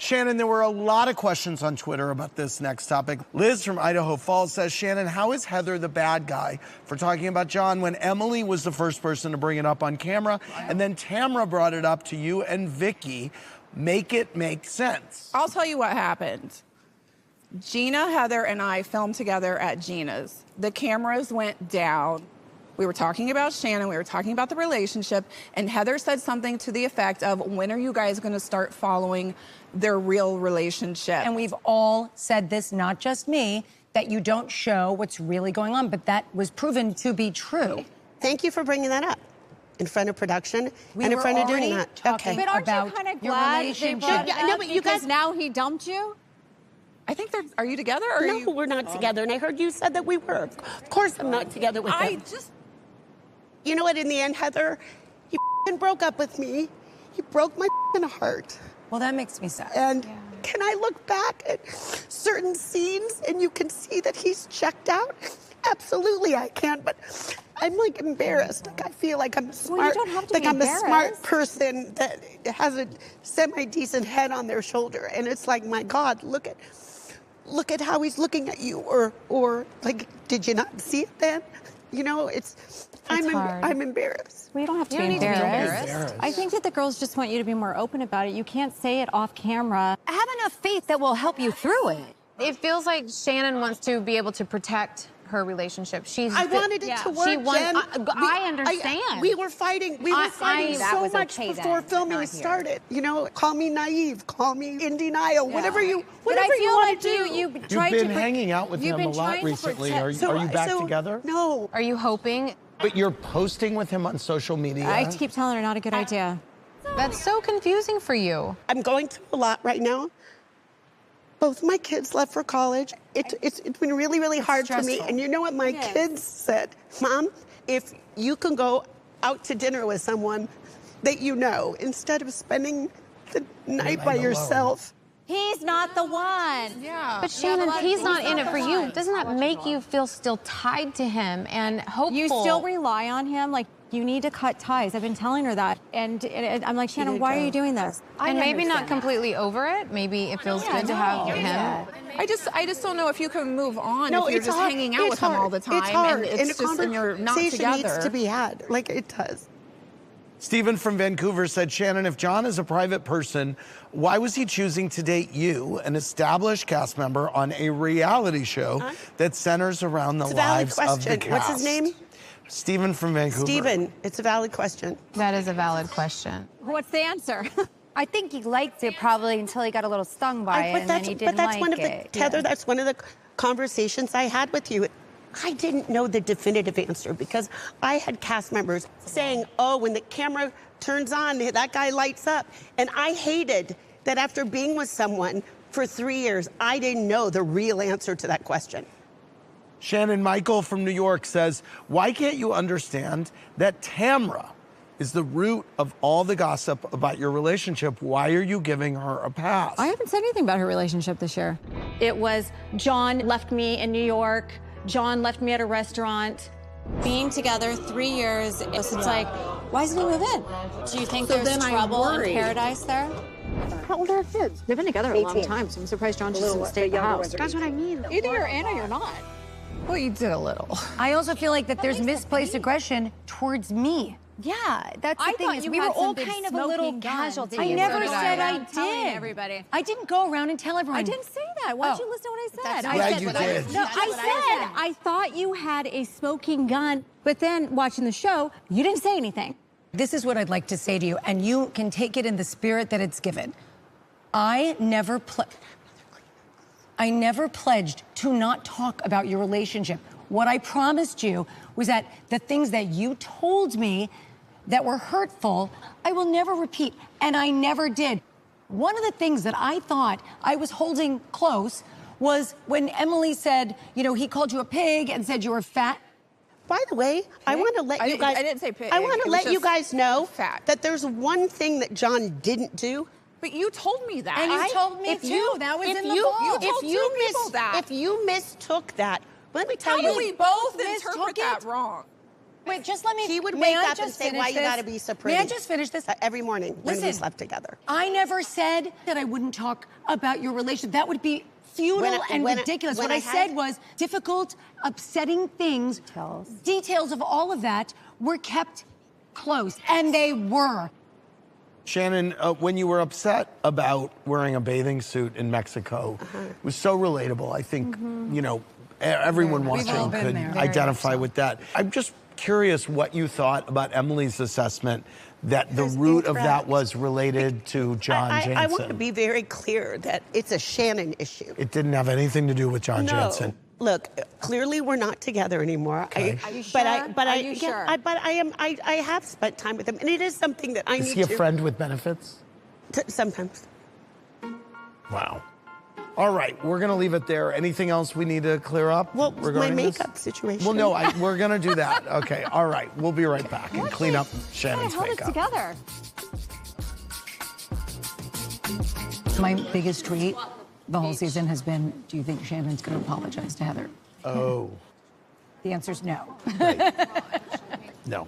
Shannon, there were a lot of questions on Twitter about this next topic. Liz from Idaho Falls says, Shannon, how is Heather the bad guy for talking about John when Emily was the first person to bring it up on camera, and then Tamra brought it up to you and Vicky? Make it make sense. I'll tell you what happened. Gina, Heather, and I filmed together at Gina's. The cameras went down. We were talking about Shannon, we were talking about the relationship, and Heather said something to the effect of, when are you guys gonna start following their real relationship? And we've all said this, not just me, that you don't show what's really going on, but that was proven to be true. Thank you for bringing that up in front of production We and in were front of already doing that. talking Okay. But aren't you about kind of your glad they relationship. brought it No, up but you because guys- now he dumped you? I think they're, are you together or are No, you? we're not together, and I heard you said that we were. Of course I'm not together with him. You know what, in the end, Heather, he broke up with me. He broke my heart. Well, that makes me sad. And can I look back at certain scenes and you can see that he's checked out? Absolutely I can, but I'm like embarrassed. Like I feel like I'm smart. Well, you don't have to like be I'm a smart embarrassed. person that has a semi-decent head on their shoulder. And it's like, my God, look at how he's looking at you. Or like, did you not see it then? You know, I'm embarrassed. Well, you don't have to You be don't need to be embarrassed. I think that the girls just want you to be more open about it. You can't say it off camera. Have enough faith that will help you through it. It feels like Shannon wants to be able to protect her relationship. I wanted it to work, She wants, Jen. I understand. We were fighting. We were fighting that so was much okay before then, but filming not here. started. You know, call me naive, call me in denial, whatever you But I feel want like to do. You've been hanging out with him a lot recently. Are you back together? No. Are you hoping? But you're posting with him on social media. I keep telling her not a good idea. That's so confusing for you. I'm going through a lot right now. Both my kids left for college. It's been really, really hard for me. stressful. And you know what my kids said? Mom, if you can go out to dinner with someone that you know, instead of spending the night by yourself. He's not the one. Yeah. But Shannon, he's not in it for you. Doesn't that make you feel still tied to him and hopeful? You still rely on him. Like, you need to cut ties. I've been telling her that. And I'm like, Shannon, why are you doing this? And maybe not completely over it. Maybe it feels good to have him. I just don't know if you can move on No, if you're it's just hard. hanging out It's with him all hard. the time It's hard. and it's just and you're not conversation together. needs to be had. Like it does. Stephen from Vancouver said, Shannon, if John is a private person, why was he choosing to date you, an established cast member, on a reality show that centers around the It's a valid lives of question. the cast? What's his name? Stephen from Vancouver. Stephen, it's a valid question. That is a valid question. What's the answer? I think he liked it probably until he got a little stung by it, and then he didn't that's like one of it. the, Heather, that's one of the conversations I had with you. I didn't know the definitive answer because I had cast members saying, oh, when the camera turns on, that guy lights up. And I hated that after being with someone for 3 years, I didn't know the real answer to that question. Shannon, Michael from New York says, why can't you understand that Tamra is the root of all the gossip about your relationship? Why are you giving her a pass? I haven't said anything about her relationship this year. It was John left me in New York. John left me at a restaurant. Being together 3 years, it's like, why doesn't he move in? Do you think there's trouble in paradise there? How old are our kids? They've been together a long time, so I'm surprised John just didn't stay at the house. That's what I mean. Either you're in or you're not. Well, you did a little. I also feel like that there's misplaced aggression towards me. Yeah, that's the I thing thought is you we had were some all big kind of a little smoking gun, casualties. didn't I you? never So said I around telling did. everybody. I didn't go around and tell everyone. I didn't say that. Why don't you listen to what I said? Yeah, I said you what I did. was- No, I said I thought you had a smoking gun, but then watching the show, you didn't say anything. This is what I'd like to say to you, and you can take it in the spirit that it's given. I never pledged to not talk about your relationship. What I promised you was that the things that you told me that were hurtful, I will never repeat, and I never did. One of the things that I thought I was holding close was when Emily said, you know, he called you a pig and said you were fat. By the way, I want to let you guys. I didn't say pig. I want It to was let you just guys know fat. that there's one thing that John didn't do. But you told me that. And you told me too. That was if in the you, vault. if You you told two people that. if you mistook that, let me tell How you. did we both mistook interpret that it? wrong? Wait, just let me. He would may wake I up and just say, finish "Why you this? gotta be so pretty?" May I just finish this? Every morning when we Listen, slept together. I never said that I wouldn't talk about your relationship. That would be futile and ridiculous. What I said was difficult, upsetting things. Details of all of that were kept close, and they were. Shannon, when you were upset about wearing a bathing suit in Mexico, it was so relatable. I think, you know, everyone We've all watching been could there. identify with that. I'm just curious what you thought about Emily's assessment that the root of that was related to John Jansen. I want to be very clear that it's a Shannon issue. It didn't have anything to do with John Jansen. Look, clearly we're not together anymore. Okay. Are you sure? Are you sure? I have spent time with him, and it is something that I need to. Is he a friend with benefits? Sometimes. Wow. All right, we're going to leave it there. Anything else we need to clear up? Well, my regarding makeup this? situation. Well, no, we're going to do that. Okay, all right. We'll be right back and clean up Shannon's Held us makeup. together. My biggest tweet the whole season has been, do you think Shannon's going to apologize to Heather? Oh. The answer's no. No.